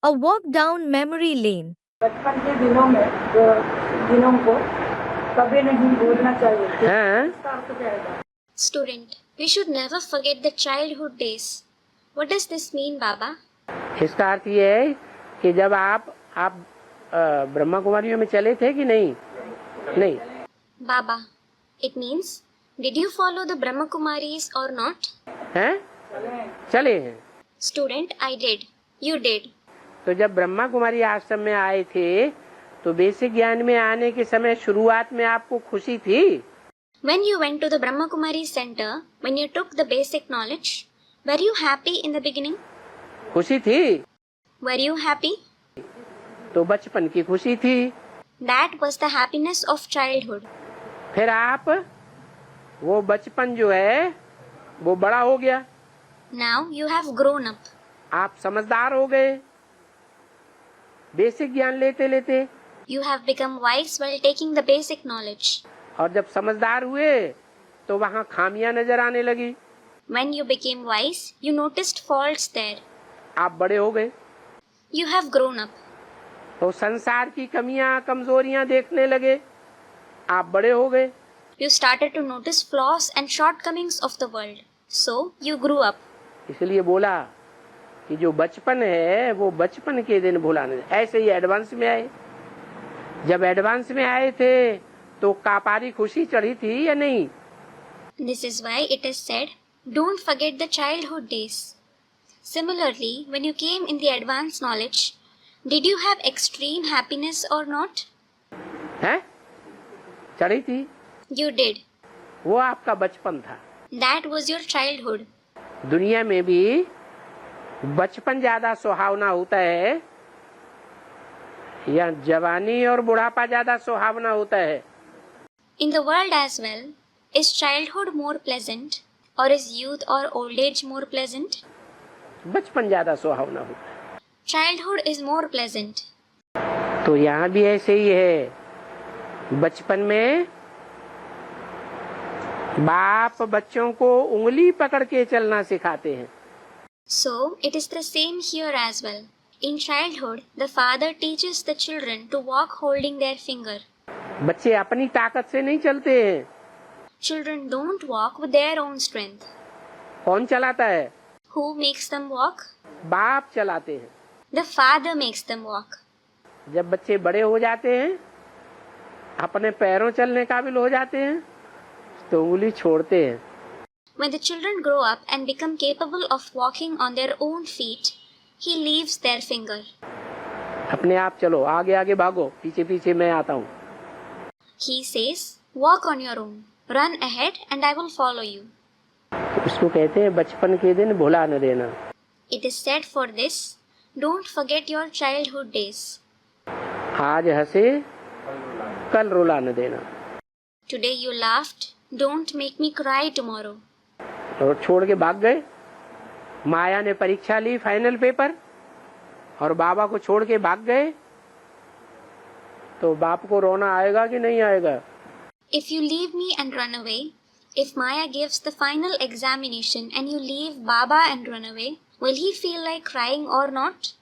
A walk down memory lane. बचपन के दिनों में दिनों को कभी नहीं भूलना चाहिए। हाँ। इसका अर्थ क्या है? Student, we should never forget the childhood days. What does this mean, Baba? इसका अर्थ ये है कि जब आप ब्रह्मा कुमारियों में चले थे कि नहीं? नहीं। Baba, it means, did you follow the Brahma Kumaris or not? हैं? चले हैं। Student, I did. You did. तो जब ब्रह्मा कुमारी आश्रम में आए थे तो बेसिक ज्ञान में आने के समय शुरुआत में आपको खुशी थी? When you went to the Brahma Kumari center, when you took the basic knowledge, were you happy in the beginning? खुशी थी? Were you happy? तो बचपन की खुशी थी। That was the happiness of childhood. फिर आप वो बचपन जो है वो बड़ा हो गया। Now you have grown up. आप समझदार हो गए बेसिक ज्ञान लेते लेते। You have become wise while taking the basic knowledge. और जब समझदार हुए तो वहाँ खामियां नजर आने लगी। When you became wise, you noticed faults there. आप बड़े हो गए You have grown up. तो संसार की कमियां कमजोरियां देखने लगे। आप बड़े हो गए। You started to notice flaws and shortcomings of the world. So you grew up. इसलिए बोला कि जो बचपन है वो बचपन के दिन भुलाने। ऐसे ही एडवांस में आए। जब एडवांस में आए थे तो कापारी खुशी चढ़ी थी या नहीं? This is why it is said, don't forget the childhood days. Similarly, when you came in the advanced knowledge, did you have extreme happiness or not? हैं? चढ़ी थी। You did. वो आपका बचपन था। That was your childhood. दुनिया में भी बचपन ज्यादा सुहावना होता है या जवानी और बुढ़ापा ज्यादा सुहावना होता है? In the world as well, is childhood more pleasant or is youth or old age more pleasant? बचपन ज्यादा सुहावना होता है। Childhood is more pleasant. तो यहाँ भी ऐसे ही है। बचपन में बाप बच्चों को उंगली पकड़ के चलना सिखाते हैं। So, it is the same here as well. In childhood, the father teaches the children to walk holding their finger. बच्चे अपनी ताकत से नहीं चलते हैं। Children don't walk with their own strength. कौन चलाता है? Who makes them walk? बाप चलाते हैं। The father makes them walk. जब बच्चे बड़े हो जाते हैं अपने पैरों चलने काबिल हो जाते हैं तो उंगली छोड़ते हैं। When the children grow up and become capable of walking on their own feet, he leaves their finger. अपने आप चलो, आगे आगे भागो, पीछे पीछे मैं आता हूँ। He says, walk on your own, run ahead and I will follow you. इसको कहते हैं बचपन के दिन भुला न देना। It is said for this, don't forget your childhood days. आज हंसे कल रुला न देना। Today you laughed, don't make me cry tomorrow. और छोड़ के भाग गए। माया ने परीक्षा ली फाइनल पेपर और बाबा को छोड़ के भाग गए तो बाप को रोना आएगा कि नहीं आएगा? If you leave me and run away, if Maya gives the final examination and you leave Baba and run away, will he feel like crying or not?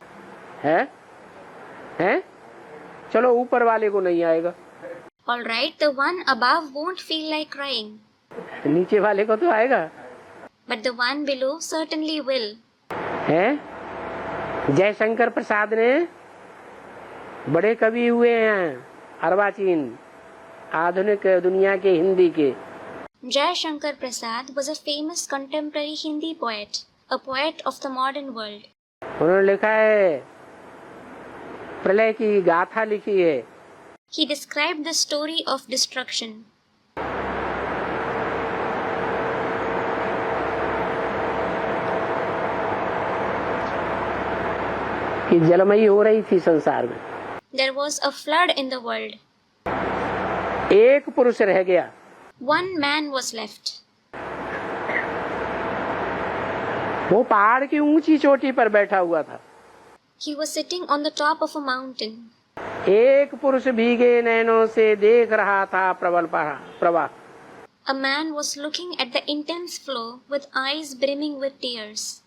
है? हैं? चलो ऊपर वाले को नहीं आएगा। All right, the one above won't feel like crying. नीचे वाले को तो आएगा। But the one below certainly will. हैं? जयशंकर प्रसाद ने बड़े कवि हुए हैं अर्वाचीन आधुनिक दुनिया के हिंदी के। Jai Shankar Prasad was a famous contemporary Hindi poet, a poet of the modern world. उन्होंने लिखा है प्रलय की गाथा लिखी है। He described the story of destruction. कि जलमयी हो रही थी संसार में। There was a flood in the world. एक पुरुष रह गया। One man was left. वो पहाड़ की ऊंची चोटी पर बैठा हुआ था। He was sitting on the top of a mountain. एक पुरुष भीगे नैनों से देख रहा था प्रबल प्रवाह। A man was looking at the intense flow with eyes brimming with tears.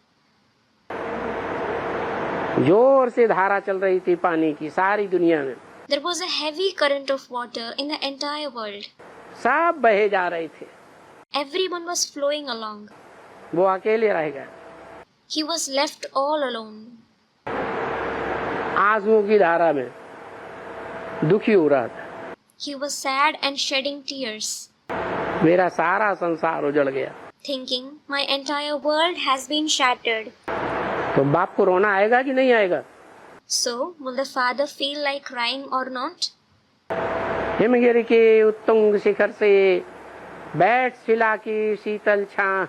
जोर से धारा चल रही थी पानी की सारी दुनिया में, There was a heavy current of water in the entire world. सब बहे जा रहे थे, Everyone was flowing along. वो अकेले रह गए, He was left all alone. आंसुओं की धारा में दुखी हो रहा था। He was sad and shedding tears, मेरा सारा संसार उजड़ गया। thinking, my entire world has been shattered. तो बाप को रोना आएगा कि नहीं आएगा? So, will the father feel like crying or not? Himgiri के उत्तुंग शिखर से बैठ शिला की शीतल छां,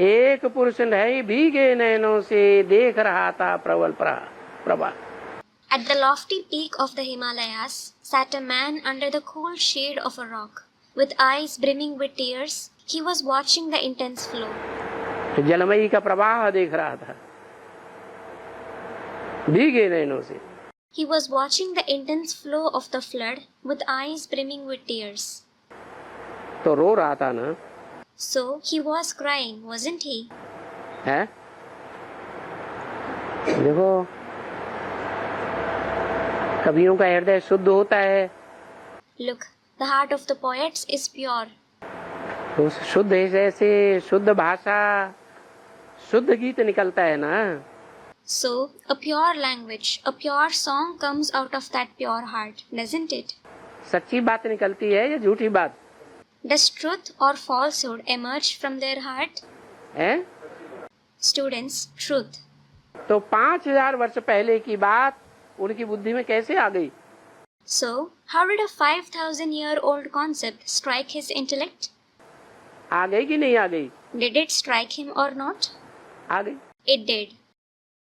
एक पुरुष नहीं भीगे नैनों से देख रहा था प्रबल Prabha. At the lofty peak of the Himalayas sat a man under the cool shade of a rock. With eyes brimming with tears, he was watching the intense flow. जलमयी का प्रवाह देख रहा था भीगे नैनों से। He was watching the intense flow of the flood with eyes brimming with tears. तो रो रहा था ना? So he was crying, wasn't he? है? देखो, कवियों का हृदय शुद्ध होता है। Look, the heart of the poets is pure. तो शुद्ध हृदय से शुद्ध भाषा, शुद्ध गीत निकलता है ना। So, a pure language, a pure song comes out of that pure heart, doesn't it? सच्ची बात निकलती है या झूठी बात? Does truth or falsehood emerge from their heart? है? Students, truth. तो 5000 वर्ष पहले की बात उनकी बुद्धि में कैसे आ गई? So, how did a 5,000-year-old concept strike his intellect? आ गई कि नहीं आ गई? Did it strike him or not? आ गई। It did.